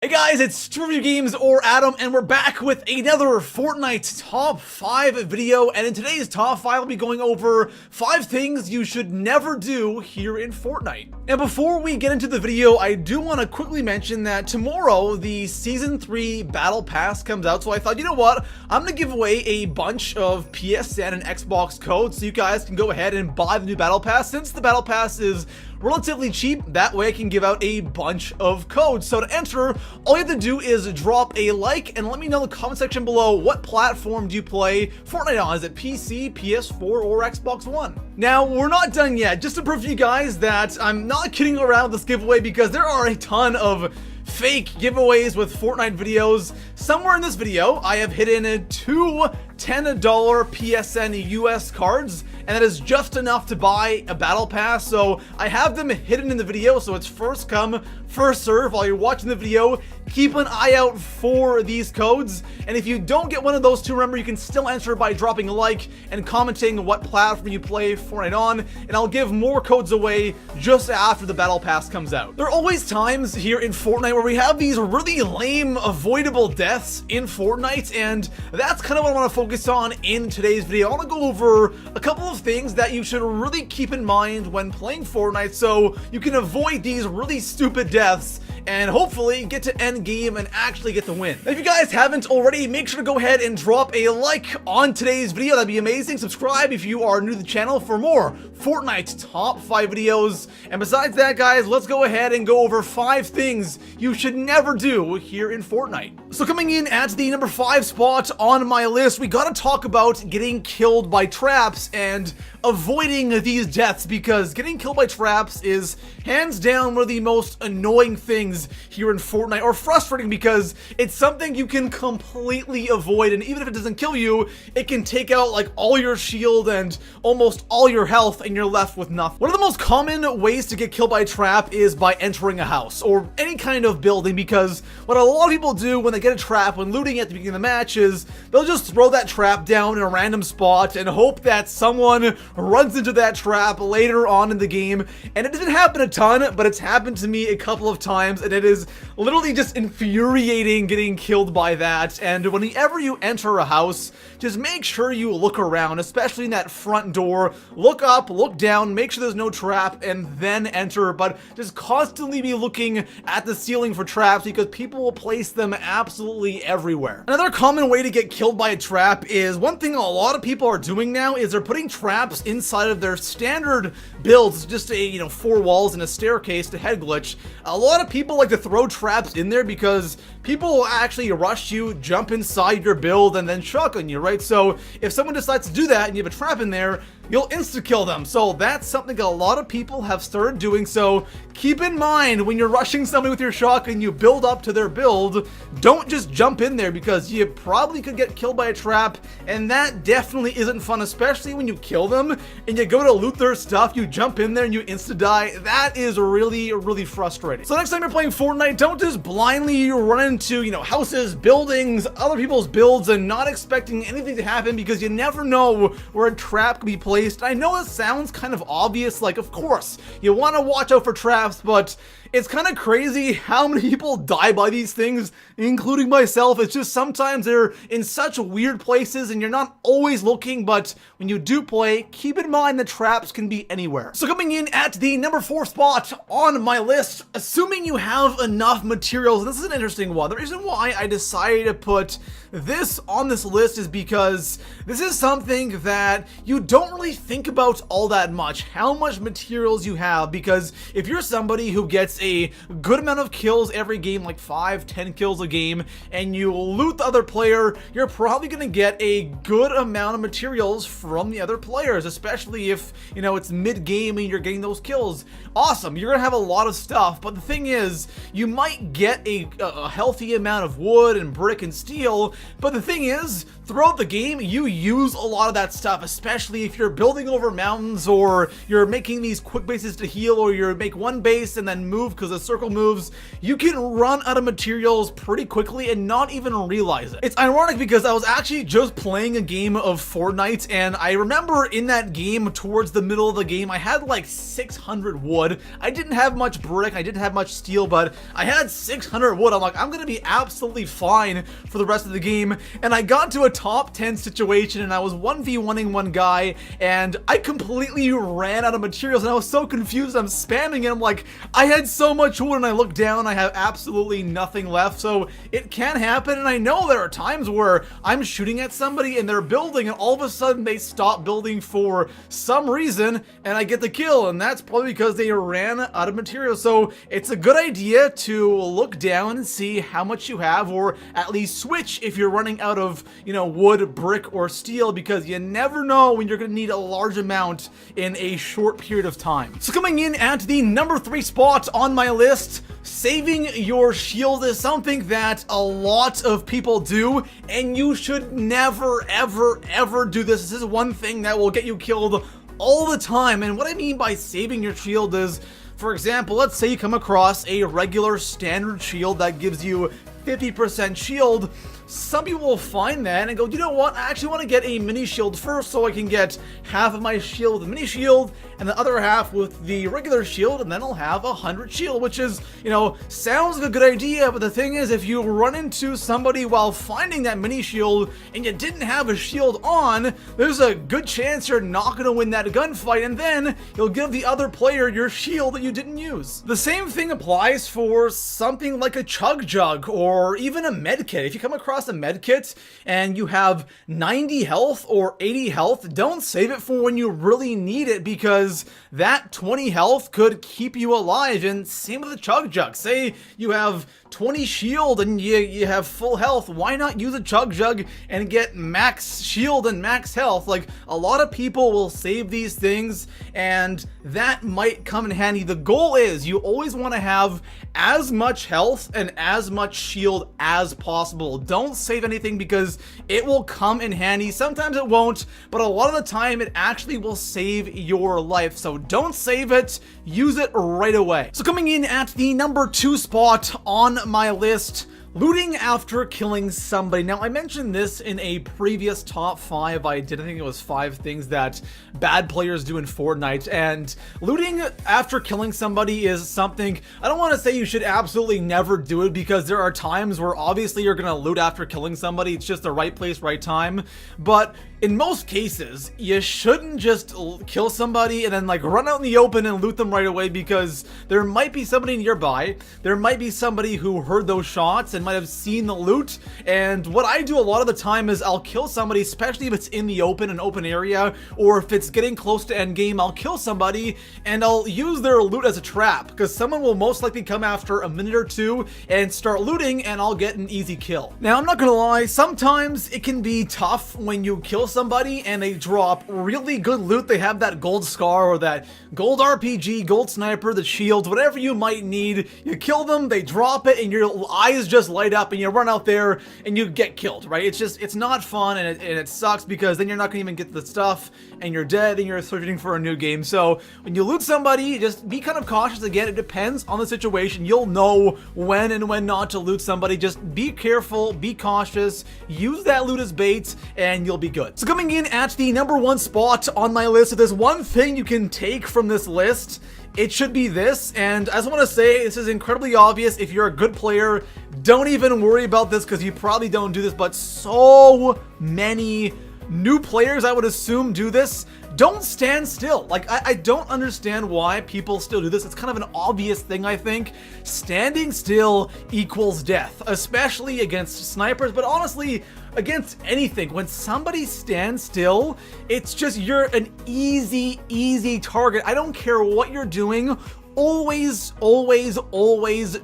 Hey guys, it's Trivia Games or Adam, and we're back with another Fortnite Top 5 video, and in today's Top 5, I'll be going over 5 things you should never do here in Fortnite. And before we get into the video, I do want to quickly mention that tomorrow, the Season 3 Battle Pass comes out, so I thought, you know what, I'm going to give away a bunch of PSN and Xbox codes so you guys can go ahead and buy the new Battle Pass. Since the Battle Pass is relatively cheap, that way I can give out a bunch of codes. So to enter, all you have to do is drop a like and let me know in the comment section below what platform do you play Fortnite on. Is it PC, PS4, or Xbox One? Now, we're not done yet. Just to prove to you guys that I'm not kidding around with this giveaway, because there are a ton of fake giveaways with Fortnite videos. Somewhere in this video, I have hidden 2 $10 PSN US cards, and that is just enough to buy a battle pass. So I have them hidden in the video, so it's first come, first serve. While you're watching the video, keep an eye out for these codes, and if you don't get one of those two, remember you can still enter by dropping a like and commenting what platform you play Fortnite on, and I'll give more codes away just after the battle pass comes out. There are always times here in Fortnite where we have these really lame avoidable deaths in Fortnite, and that's kind of what I want to focus on in today's video. I want to go over a couple of things that you should really keep in mind when playing Fortnite so you can avoid these really stupid deaths and hopefully get to end game and actually get the win. Now, if you guys haven't already, make sure to go ahead and drop a like on today's video. That'd be amazing. Subscribe if you are new to the channel for more Fortnite Top 5 videos. And besides that, guys, let's go ahead and go over 5 things you should never do here in Fortnite. So coming in at the number 5 spot on my list, we gotta talk about getting killed by traps and avoiding these deaths, because getting killed by traps is hands down one of the most annoying things here in Fortnite, or frustrating, because it's something you can completely avoid, and even if it doesn't kill you, it can take out like all your shield and almost all your health, and you're left with nothing. One of the most common ways to get killed by a trap is by entering a house or any kind of building, because what a lot of people do when they get a trap when looting at the beginning of the match is they'll just throw that trap down in a random spot and hope that someone runs into that trap later on in the game. And it doesn't happen a ton, but it's happened to me a couple of times, and it is literally just infuriating getting killed by that. And whenever you enter a house, just make sure you look around, especially in that front door. Look up, look down, make sure there's no trap, and then enter. But just constantly be looking at the ceiling for traps, because people will place them absolutely everywhere. Another common way to get killed by a trap is, one thing a lot of people are doing now is they're putting traps inside of their standard builds, just a 4 walls and a staircase to head glitch. A lot of people like to throw traps in there because people will actually rush you, jump inside your build, and then shotgun you, right? So if someone decides to do that and you have a trap in there, you'll insta-kill them. So that's something a lot of people have started doing. So keep in mind, when you're rushing somebody with your shotgun, you build up to their build, don't just jump in there, because you probably could get killed by a trap, and that definitely isn't fun, especially when you kill them and you go to loot their stuff, you jump in there and you insta-die. That is really, really frustrating. So next time you're playing Fortnite, don't just blindly run into, houses, buildings, other people's builds, and not expecting anything to happen, because you never know where a trap could be placed. I know it sounds kind of obvious, like of course you want to watch out for traps, but it's kind of crazy how many people die by these things, including myself. It's just sometimes they're in such weird places and you're not always looking, but when you do play, keep in mind the traps can be anywhere. So coming in at the number 4 spot on my list, assuming you have enough materials, and this is an interesting one. The reason why I decided to put this on this list is because this is something that you don't really think about all that much, how much materials you have, because if you're somebody who gets a good amount of kills every game, like 5-10 kills a game, and you loot the other player, you're probably going to get a good amount of materials from the other players, especially if, it's mid-game and you're getting those kills. Awesome, you're going to have a lot of stuff, but the thing is, you might get a healthy amount of wood and brick and steel, but the thing is, throughout the game, you use a lot of that stuff, especially if you're building over mountains, or you're making these quick bases to heal, or you make one base and then move because the circle moves, you can run out of materials pretty quickly and not even realize it. It's ironic because I was actually just playing a game of Fortnite, and I remember in that game, towards the middle of the game, I had like 600 wood. I didn't have much brick, I didn't have much steel, but I had 600 wood. I'm like, I'm gonna be absolutely fine for the rest of the game. And I got to a top 10 situation, and I was 1v1ing one guy, and I completely ran out of materials, and I was so confused. I'm spamming it. I'm like, I had so much wood, and I look down, I have absolutely nothing left. So it can happen, and I know there are times where I'm shooting at somebody and they're building, and all of a sudden they stop building for some reason, and I get the kill, and that's probably because they ran out of material. So it's a good idea to look down and see how much you have, or at least switch if you're running out of, you know, wood, brick, or steel, because you never know when you're going to need a large amount in a short period of time. So coming in at the number 3 spot on my list, saving your shield is something that a lot of people do, and you should never, ever do this. This is one thing that will get you killed all the time. And what I mean by saving your shield is, for example, let's say you come across a regular standard shield that gives you 50% shield. Some people will find that and go, you know what, I actually want to get a mini shield first so I can get half of my shield with the mini shield and the other half with the regular shield, and then I'll have 100 shield, which is, you know, sounds like a good idea. But the thing is, if you run into somebody while finding that mini shield and you didn't have a shield on, there's a good chance you're not going to win that gunfight, and then you'll give the other player your shield that you didn't use. The same thing applies for something like a chug jug or even a med kit. If you come across a med kit and you have 90 health or 80 health, don't save it for when you really need it, because that 20 health could keep you alive. And same with the chug jug. Say you have 20 shield and you have full health, why not use a chug jug and get max shield and max health? Like, a lot of people will save these things, and that might come in handy. The goal is you always want to have as much health and as much shield as possible. Don't save anything because it will come in handy. Sometimes it won't, but a lot of the time it actually will save your life. So don't save it, use it right away. So coming in at the number 2 spot on my list, looting after killing somebody. Now, I mentioned this in a previous top 5 I did. I think it was 5 things that bad players do in Fortnite, and looting after killing somebody is something, I don't want to say you should absolutely never do it, because there are times where obviously you're going to loot after killing somebody. It's just the right place, right time. But in most cases, you shouldn't just kill somebody and then like run out in the open and loot them right away, because there might be somebody nearby. There might be somebody who heard those shots and might have seen the loot. And what I do a lot of the time is I'll kill somebody, especially if it's in the open, an open area, or if it's getting close to end game. I'll kill somebody and I'll use their loot as a trap, because someone will most likely come after a minute or two and start looting, and I'll get an easy kill. Now, I'm not gonna lie, sometimes it can be tough when you kill somebody and they drop really good loot. They have that gold scar or that gold RPG, gold sniper, the shield, whatever you might need. You kill them, they drop it, and your eyes just light up, and you run out there and you get killed, right? It's not fun, and it sucks, because then you're not gonna even get the stuff and you're dead and you're searching for a new game. So when you loot somebody, just be kind of cautious. Again, it depends on the situation. You'll know when and when not to loot somebody. Just be careful, be cautious, use that loot as bait, and you'll be good. So coming in at the number 1 spot on my list, if there's one thing you can take from this list, it should be this. And I just want to say, this is incredibly obvious. If you're a good player, don't even worry about this, because you probably don't do this, but so many new players, I would assume, do this. Don't stand still. Like, I don't understand why people still do this. It's kind of an obvious thing, I think. Standing still equals death, especially against snipers, but honestly, against anything. When somebody stands still, it's just, you're an easy target. I don't care what you're doing. Always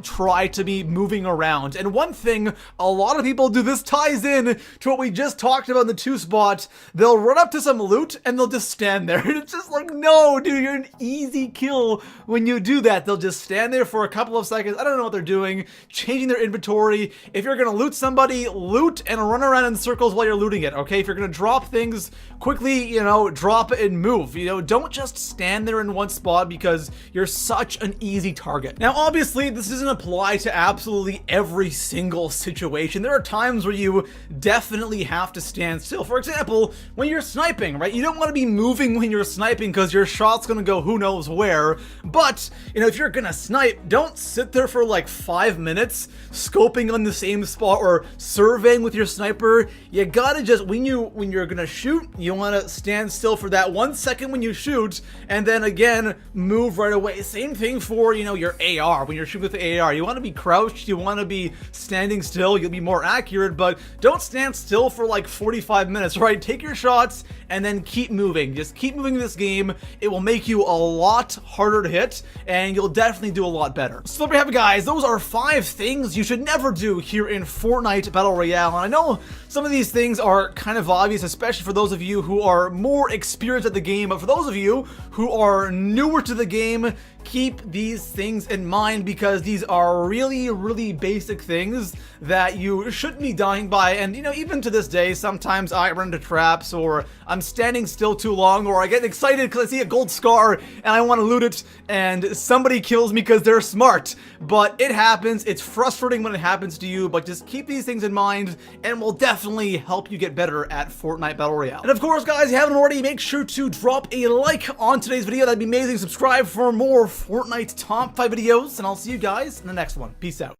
try to be moving around. And one thing a lot of people do, this ties in to what we just talked about in the 2 spot. They'll run up to some loot and they'll just stand there. And it's just like, no, dude, you're an easy kill when you do that. They'll just stand there for a couple of seconds. I don't know what they're doing, changing their inventory. If you're gonna loot somebody, loot and run around in circles while you're looting it, okay? If you're gonna drop things quickly, you know, drop it and move. You know, don't just stand there in one spot because you're such such an easy target. Now, obviously, this doesn't apply to absolutely every single situation. There are times where you definitely have to stand still. For example, when you're sniping, right? You don't want to be moving when you're sniping because your shot's gonna go who knows where. But, you know, if you're gonna snipe, don't sit there for like 5 minutes scoping on the same spot or surveying with your sniper. You gotta just, when you're gonna shoot, you wanna stand still for that 1 second when you shoot, and then again, move right away. Same thing for, you know, your AR. When you're shooting with the AR, you wanna be crouched, you wanna be standing still, you'll be more accurate, but don't stand still for like 45 minutes, right? Take your shots and then keep moving. Just keep moving in this game. It will make you a lot harder to hit, and you'll definitely do a lot better. So there we have it, guys. Those are 5 things you should never do here in Fortnite Battle Royale. And I know some of these things are kind of obvious, especially for those of you who are more experienced at the game, but for those of you who are newer to the game, keep these things in mind because these are really basic things that you shouldn't be dying by. And you know, even to this day, sometimes I run into traps, or I'm standing still too long, or I get excited because I see a gold scar and I want to loot it and somebody kills me because they're smart. But it happens. It's frustrating when it happens to you, but just keep these things in mind and will definitely help you get better at Fortnite Battle Royale. And of course, guys, if you haven't already, make sure to drop a like on today's video. That'd be amazing. Subscribe for more Fortnite top 5 videos, and I'll see you guys in the next one. Peace out.